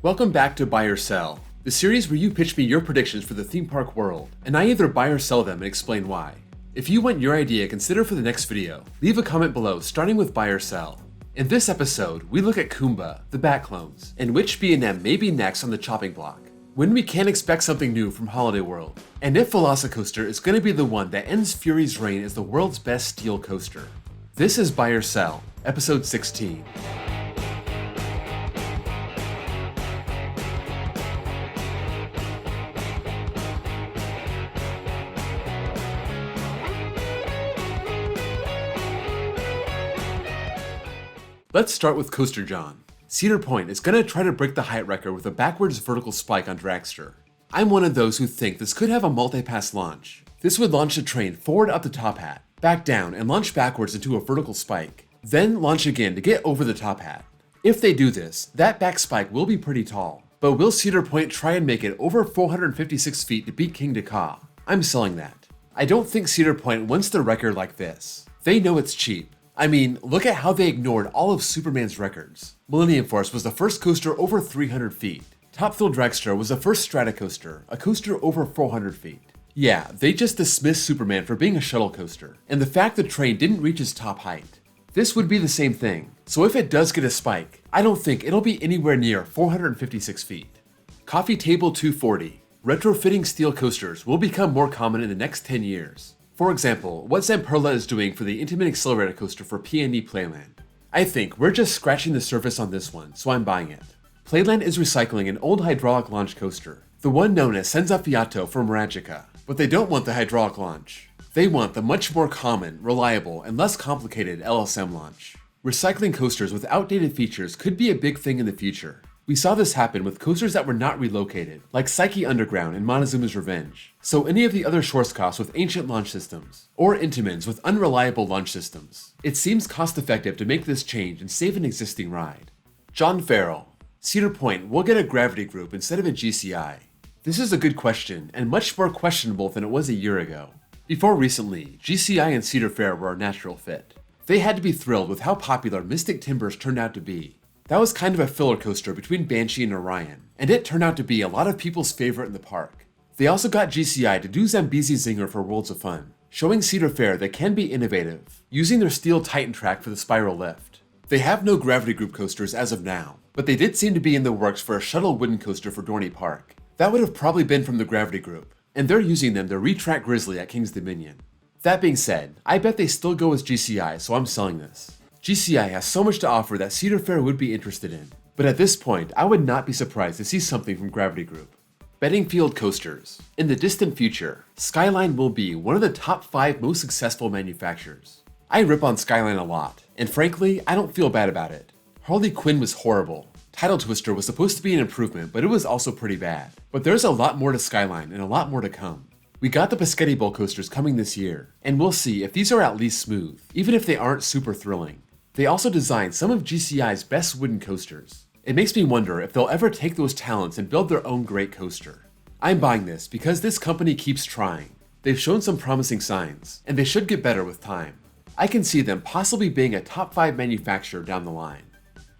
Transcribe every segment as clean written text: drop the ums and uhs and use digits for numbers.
Welcome back to Buy or Sell, the series where you pitch me your predictions for the theme park world, and I either buy or sell them and explain why. If you want your idea considered for the next video, leave a comment below starting with Buy or Sell. In this episode, we look at Kumba, the Bat Clones, and which B&M may be next on the chopping block, when we can expect something new from Holiday World, and if Velocicoaster is going to be the one that ends Fury's reign as the world's best steel coaster. This is Buy or Sell, episode 16. Let's start with Coaster John. Cedar Point is going to try to break the height record with a backwards vertical spike on Dragster. I'm one of those who think this could have a multi-pass launch. This would launch the train forward up the top hat, back down and launch backwards into a vertical spike, then launch again to get over the top hat. If they do this, that back spike will be pretty tall, but will Cedar Point try and make it over 456 feet to beat King Dakar? I'm selling that. I don't think Cedar Point wants the record like this. They know it's cheap. I mean, look at how they ignored all of Superman's records. Millennium Force was the first coaster over 300 feet. Top Thrill Dragster was the first Stratocoaster, a coaster over 400 feet. Yeah, they just dismissed Superman for being a shuttle coaster, and the fact the train didn't reach its top height. This would be the same thing, so if it does get a spike, I don't think it'll be anywhere near 456 feet. Coffee Table 240. Retrofitting steel coasters will become more common in the next 10 years. For example, what Zamperla is doing for the Intamin Accelerator Coaster for P&E Playland. I think we're just scratching the surface on this one, so I'm buying it. Playland is recycling an old hydraulic launch coaster, the one known as Senza Fiato from Magica, but they don't want the hydraulic launch. They want the much more common, reliable, and less complicated LSM launch. Recycling coasters with outdated features could be a big thing in the future. We saw this happen with coasters that were not relocated, like Psyche Underground and Montezuma's Revenge. So any of the other Schwarzkopfs with ancient launch systems, or Intamins with unreliable launch systems. It seems cost effective to make this change and save an existing ride. John Farrell. Cedar Point will get a gravity group instead of a GCI. This is a good question, and much more questionable than it was a year ago. Before recently, GCI and Cedar Fair were a natural fit. They had to be thrilled with how popular Mystic Timbers turned out to be. That was kind of a filler coaster between Banshee and Orion, and it turned out to be a lot of people's favorite in the park. They also got GCI to do Zambezi Zinger for Worlds of Fun, showing Cedar Fair they can be innovative, using their steel Titan track for the spiral lift. They have no gravity group coasters as of now, but they did seem to be in the works for a shuttle wooden coaster for Dorney Park. That would have probably been from the gravity group, and they're using them to retrack Grizzly at King's Dominion. That being said, I bet they still go with GCI, so I'm selling this. GCI has so much to offer that Cedar Fair would be interested in, but at this point, I would not be surprised to see something from Gravity Group. Beddingfield Coasters. In the distant future, Skyline will be one of the top 5 most successful manufacturers. I rip on Skyline a lot, and frankly, I don't feel bad about it. Harley Quinn was horrible. Tidal Twister was supposed to be an improvement, but it was also pretty bad. But there's a lot more to Skyline and a lot more to come. We got the Pescetti Bowl coasters coming this year, and we'll see if these are at least smooth, even if they aren't super thrilling. They also designed some of GCI's best wooden coasters. It makes me wonder if they'll ever take those talents and build their own great coaster. I'm buying this because this company keeps trying. They've shown some promising signs, and they should get better with time. I can see them possibly being a top 5 manufacturer down the line.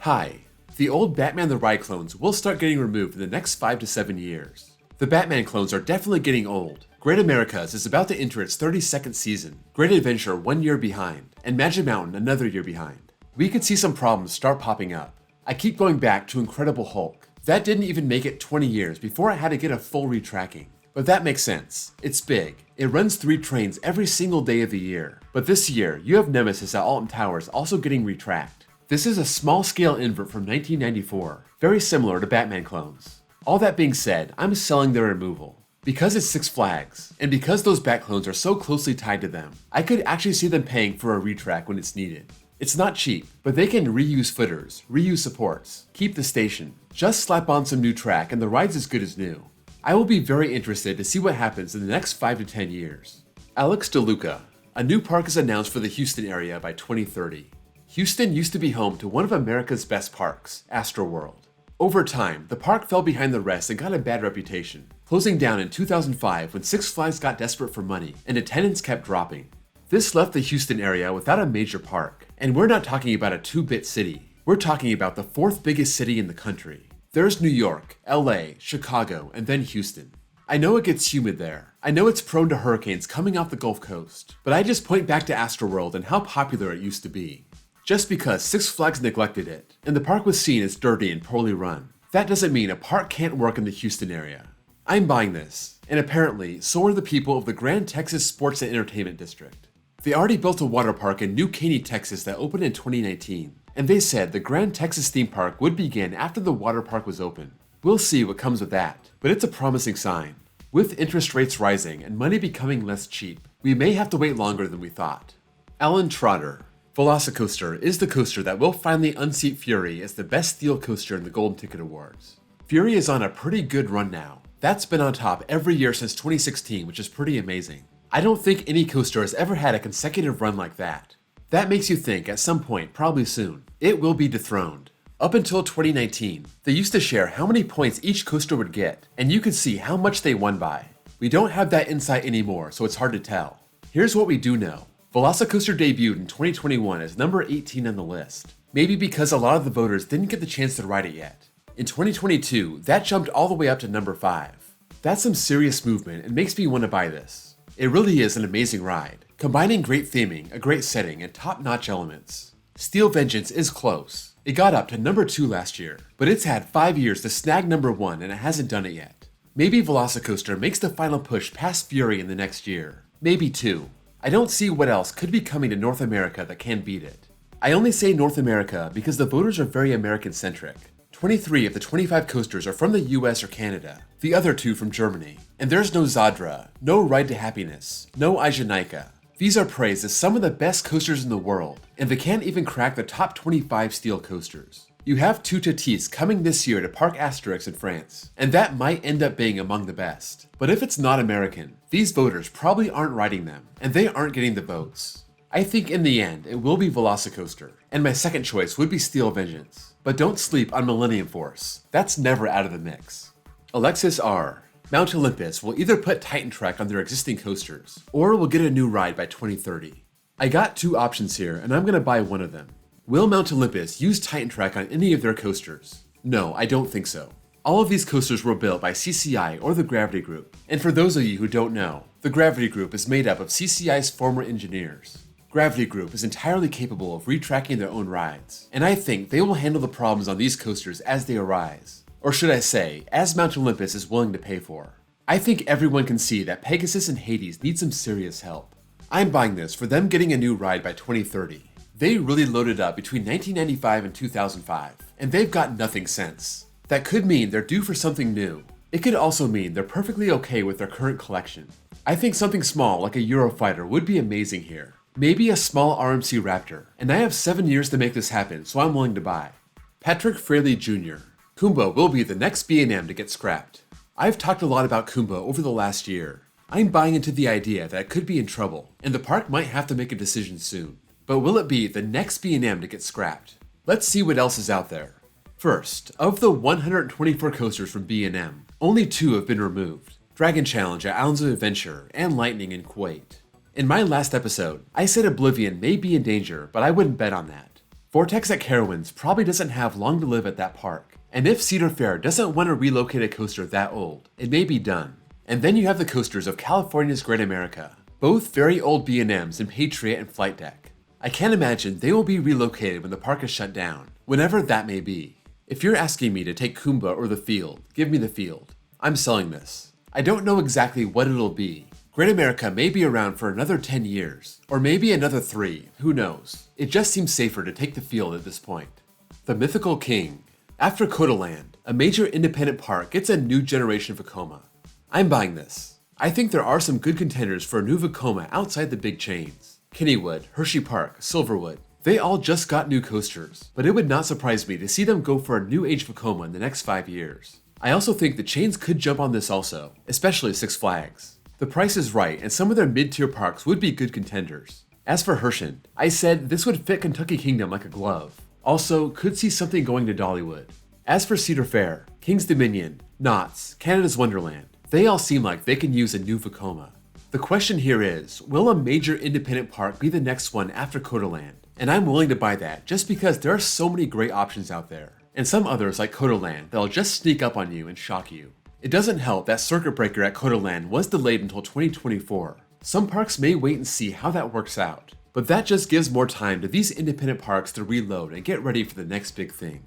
Hi. The old Batman the Ride clones will start getting removed in the next 5 to 7 years. The Batman clones are definitely getting old. Great Americas is about to enter its 32nd season, Great Adventure 1 year behind, and Magic Mountain another year behind. We could see some problems start popping up. I keep going back to Incredible Hulk. That didn't even make it 20 years before I had to get a full retracking. But that makes sense. It's big. It runs 3 trains every single day of the year. But this year, you have Nemesis at Alton Towers also getting retracked. This is a small-scale invert from 1994, very similar to Batman clones. All that being said, I'm selling their removal. Because it's Six Flags, and because those Bat clones are so closely tied to them, I could actually see them paying for a retrack when it's needed. It's not cheap, but they can reuse footers, reuse supports, keep the station, just slap on some new track and the ride's as good as new. I will be very interested to see what happens in the next 5 to 10 years. Alex DeLuca. A new park is announced for the Houston area by 2030. Houston used to be home to one of America's best parks, Astroworld. Over time, the park fell behind the rest and got a bad reputation, closing down in 2005 when Six Flags got desperate for money and attendance kept dropping. This left the Houston area without a major park, and we're not talking about a 2-bit city. We're talking about the 4th biggest city in the country. There's New York, LA, Chicago, and then Houston. I know it gets humid there. I know it's prone to hurricanes coming off the Gulf Coast, but I just point back to Astroworld and how popular it used to be. Just because Six Flags neglected it, and the park was seen as dirty and poorly run, that doesn't mean a park can't work in the Houston area. I'm buying this, and apparently, so are the people of the Grand Texas Sports and Entertainment District. They already built a water park in New Caney, Texas that opened in 2019, and they said the Grand Texas theme park would begin after the water park was open. We'll see what comes with that, but it's a promising sign. With interest rates rising and money becoming less cheap, we may have to wait longer than we thought. Alan Trotter. Velocicoaster is the coaster that will finally unseat Fury as the best steel coaster in the Golden Ticket Awards. Fury is on a pretty good run now. That's been on top every year since 2016, which is pretty amazing. I don't think any coaster has ever had a consecutive run like that. That makes you think at some point, probably soon, it will be dethroned. Up until 2019, they used to share how many points each coaster would get, and you could see how much they won by. We don't have that insight anymore, so it's hard to tell. Here's what we do know. Velocicoaster debuted in 2021 as number 18 on the list, maybe because a lot of the voters didn't get the chance to ride it yet. In 2022, that jumped all the way up to number 5. That's some serious movement and makes me want to buy this. It really is an amazing ride, combining great theming, a great setting, and top-notch elements. Steel Vengeance is close. It got up to number 2 last year, but it's had 5 years to snag number 1 and it hasn't done it yet. Maybe Velocicoaster makes the final push past Fury in the next year. Maybe 2. I don't see what else could be coming to North America that can beat it. I only say North America because the voters are very American-centric. 23 of the 25 coasters are from the US or Canada, the other 2 from Germany. And there's no Zadra, no Ride to Happiness, no Ijanika. These are praised as some of the best coasters in the world, and they can't even crack the top 25 steel coasters. You have Two Tatis coming this year to Parc Asterix in France, and that might end up being among the best. But if it's not American, these voters probably aren't riding them, and they aren't getting the votes. I think in the end, it will be Velocicoaster, and my second choice would be Steel Vengeance. But don't sleep on Millennium Force. That's never out of the mix. Alexis R. Mount Olympus will either put Titan Trek on their existing coasters, or will get a new ride by 2030. I got 2 options here, and I'm gonna buy one of them. Will Mount Olympus use Titan Trek on any of their coasters? No, I don't think so. All of these coasters were built by CCI or the Gravity Group, and for those of you who don't know, the Gravity Group is made up of CCI's former engineers. Gravity Group is entirely capable of retracking their own rides, and I think they will handle the problems on these coasters as they arise. Or should I say, as Mount Olympus is willing to pay for. I think everyone can see that Pegasus and Hades need some serious help. I'm buying this for them getting a new ride by 2030. They really loaded up between 1995 and 2005, and they've got nothing since. That could mean they're due for something new. It could also mean they're perfectly okay with their current collection. I think something small like a Eurofighter would be amazing here. Maybe a small RMC Raptor, and I have 7 years to make this happen, so I'm willing to buy. Patrick Fraley Jr. Kumba will be the next B&M to get scrapped. I've talked a lot about Kumba over the last year. I'm buying into the idea that it could be in trouble, and the park might have to make a decision soon. But will it be the next B&M to get scrapped? Let's see what else is out there. First, of the 124 coasters from B&M, only 2 have been removed. Dragon Challenge at Islands of Adventure and Lightning in Kuwait. In my last episode, I said Oblivion may be in danger, but I wouldn't bet on that. Vortex at Carowinds probably doesn't have long to live at that park, and if Cedar Fair doesn't want to relocate a coaster that old, it may be done. And then you have the coasters of California's Great America, both very old B&Ms in Patriot and Flight Deck. I can't imagine they will be relocated when the park is shut down, whenever that may be. If you're asking me to take Kumba or the Field, give me the Field. I'm selling this. I don't know exactly what it'll be. Great America may be around for another 10 years, or maybe another 3, who knows. It just seems safer to take the Field at this point. The Mythical King. After Codaland, a major independent park gets a new generation Vekoma. I'm buying this. I think there are some good contenders for a new Vekoma outside the big chains. Kennywood, Hershey Park, Silverwood. They all just got new coasters, but it would not surprise me to see them go for a new age Vekoma in the next 5 years. I also think the chains could jump on this also, especially Six Flags. The price is right, and some of their mid-tier parks would be good contenders. As for Hershey, I said this would fit Kentucky Kingdom like a glove. Also, could see something going to Dollywood. As for Cedar Fair, King's Dominion, Knott's, Canada's Wonderland, they all seem like they can use a new Vekoma. The question here is, will a major independent park be the next one after Codaland? And I'm willing to buy that just because there are so many great options out there. and some others like Codaland that'll just sneak up on you and shock you. It doesn't help that Circuit Breaker at Codaland was delayed until 2024. Some parks may wait and see how that works out, but that just gives more time to these independent parks to reload and get ready for the next big thing.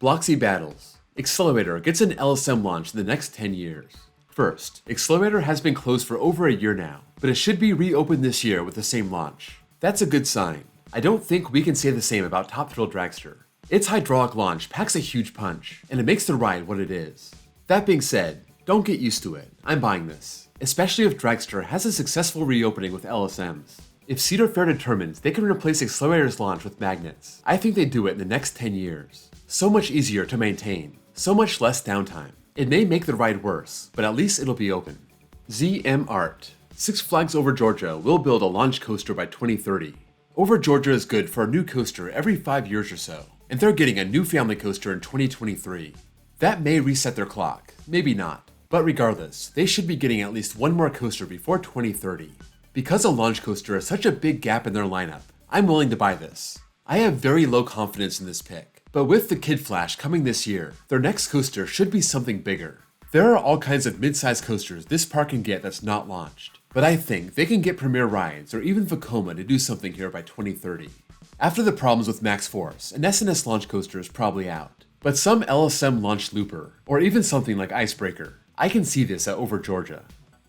Bloxy Battles. Accelerator gets an LSM launch in the next 10 years. First, Accelerator has been closed for over a year now, but it should be reopened this year with the same launch. That's a good sign. I don't think we can say the same about Top Thrill Dragster. Its hydraulic launch packs a huge punch, and it makes the ride what it is. That being said, don't get used to it. I'm buying this, especially if Dragster has a successful reopening with LSMs. If Cedar Fair determines they can replace Accelerator's launch with magnets, I think they do it in the next 10 years. So much easier to maintain, so much less downtime. It may make the ride worse, but at least it'll be open. ZM Art. Six Flags Over Georgia will build a launch coaster by 2030. Over Georgia is good for a new coaster every 5 years or so, and they're getting a new family coaster in 2023. That may reset their clock, maybe not, but regardless, they should be getting at least one more coaster before 2030. Because a launch coaster is such a big gap in their lineup, I'm willing to buy this. I have very low confidence in this pick, but with the Kid Flash coming this year, their next coaster should be something bigger. There are all kinds of mid-sized coasters this park can get that's not launched, but I think they can get Premier Rides or even Vekoma to do something here by 2030. After the problems with Max Force, an SNS launch coaster is probably out, but some LSM launched looper, or even something like Icebreaker, I can see this at Over Georgia.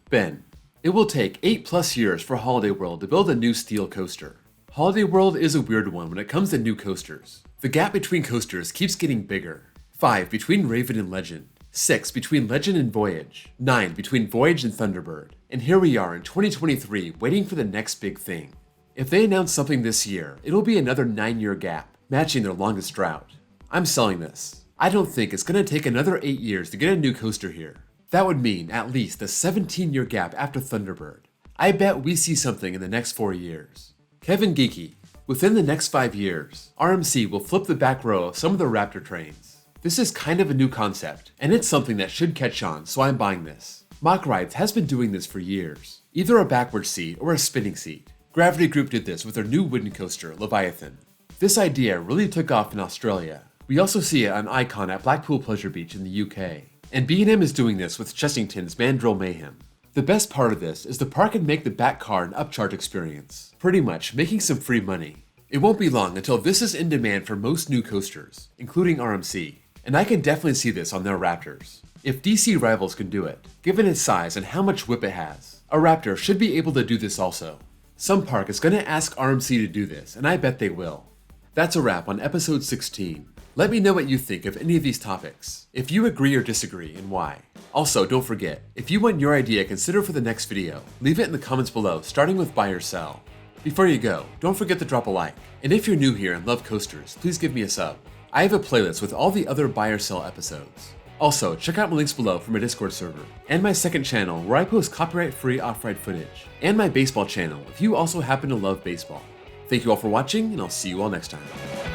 Ben. It will take 8+ years for Holiday World to build a new steel coaster. Holiday World is a weird one when it comes to new coasters. The gap between coasters keeps getting bigger. 5 between Raven and Legend, 6 between Legend and Voyage, 9 between Voyage and Thunderbird, and here we are in 2023 waiting for the next big thing. If they announce something this year, it'll be another 9-year gap, matching their longest drought. I'm selling this. I don't think it's going to take another 8 years to get a new coaster here. That would mean at least a 17-year gap after Thunderbird. I bet we see something in the next 4 years. Kevin Geeky. Within the next 5 years, RMC will flip the back row of some of the Raptor trains. This is kind of a new concept, and it's something that should catch on, so I'm buying this. Mock Rides has been doing this for years, either a backward seat or a spinning seat. Gravity Group did this with their new wooden coaster, Leviathan. This idea really took off in Australia. We also see it on Icon at Blackpool Pleasure Beach in the UK. And B&M is doing this with Chessington's Mandrill Mayhem. The best part of this is the park can make the back car an upcharge experience, pretty much making some free money. It won't be long until this is in demand for most new coasters, including RMC, and I can definitely see this on their Raptors. If DC Rivals can do it, given its size and how much whip it has, a Raptor should be able to do this also. Some park is going to ask RMC to do this, and I bet they will. That's a wrap on episode 16. Let me know what you think of any of these topics, if you agree or disagree, and why. Also, don't forget, if you want your idea considered for the next video, leave it in the comments below, starting with buy or sell. Before you go, don't forget to drop a like, and if you're new here and love coasters, please give me a sub. I have a playlist with all the other buy or sell episodes. Also, check out my links below for my Discord server, and my second channel where I post copyright-free off-ride footage, and my baseball channel if you also happen to love baseball. Thank you all for watching, and I'll see you all next time.